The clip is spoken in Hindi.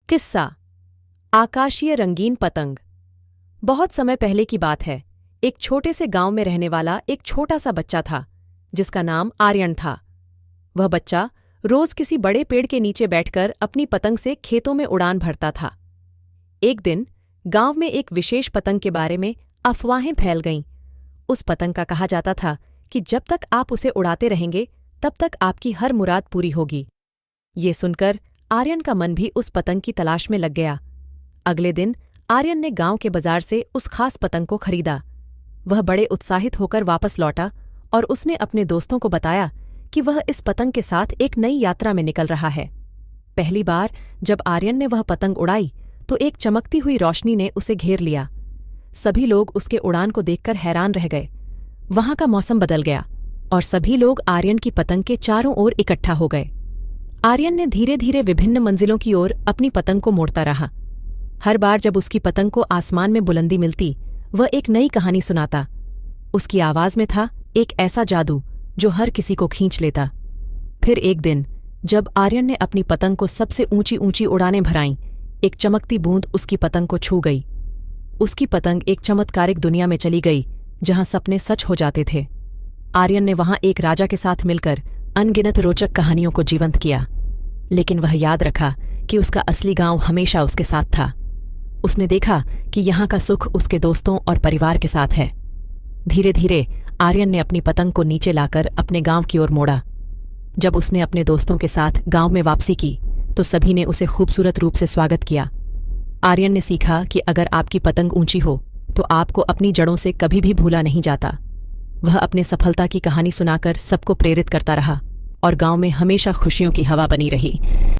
किस्सा आकाशीय रंगीन पतंग। बहुत समय पहले की बात है। एक छोटे से गांव में रहने वाला एक छोटा सा बच्चा था जिसका नाम आर्यन था। वह बच्चा रोज किसी बड़े पेड़ के नीचे बैठकर अपनी पतंग से खेतों में उड़ान भरता था। एक दिन गांव में एक विशेष पतंग के बारे में अफवाहें फैल गईं। उस पतंग का कहा जाता था कि जब तक आप उसे उड़ाते रहेंगे तब तक आपकी हर मुराद पूरी होगी। ये सुनकर आर्यन का मन भी उस पतंग की तलाश में लग गया। अगले दिन आर्यन ने गांव के बाजार से उस खास पतंग को खरीदा। वह बड़े उत्साहित होकर वापस लौटा और उसने अपने दोस्तों को बताया कि वह इस पतंग के साथ एक नई यात्रा में निकल रहा है। पहली बार जब आर्यन ने वह पतंग उड़ाई तो एक चमकती हुई रोशनी ने उसे घेर लिया। सभी लोग उसके उड़ान को देखकर हैरान रह गए। वहां का मौसम बदल गया और सभी लोग आर्यन की पतंग के चारों ओर इकट्ठा हो गए। आर्यन ने धीरे धीरे विभिन्न मंजिलों की ओर अपनी पतंग को मोड़ता रहा। हर बार जब उसकी पतंग को आसमान में बुलंदी मिलती वह एक नई कहानी सुनाता। उसकी आवाज में था एक ऐसा जादू जो हर किसी को खींच लेता। फिर एक दिन जब आर्यन ने अपनी पतंग को सबसे ऊंची ऊंची उड़ानें भराईं, एक चमकती बूंद उसकी पतंग को छू गई। उसकी पतंग एक चमत्कारिक दुनिया में चली गई जहां सपने सच हो जाते थे। आर्यन ने वहां एक राजा के साथ मिलकर अनगिनत रोचक कहानियों को जीवंत किया, लेकिन वह याद रखा कि उसका असली गांव हमेशा उसके साथ था। उसने देखा कि यहाँ का सुख उसके दोस्तों और परिवार के साथ है। धीरे धीरे आर्यन ने अपनी पतंग को नीचे लाकर अपने गांव की ओर मोड़ा। जब उसने अपने दोस्तों के साथ गांव में वापसी की तो सभी ने उसे खूबसूरत रूप से स्वागत किया। आर्यन ने सीखा कि अगर आपकी पतंग ऊंची हो तो आपको अपनी जड़ों से कभी भी भूला नहीं जाता। वह अपने सफलता की कहानी सुनाकर सबको प्रेरित करता रहा और गांव में हमेशा खुशियों की हवा बनी रही।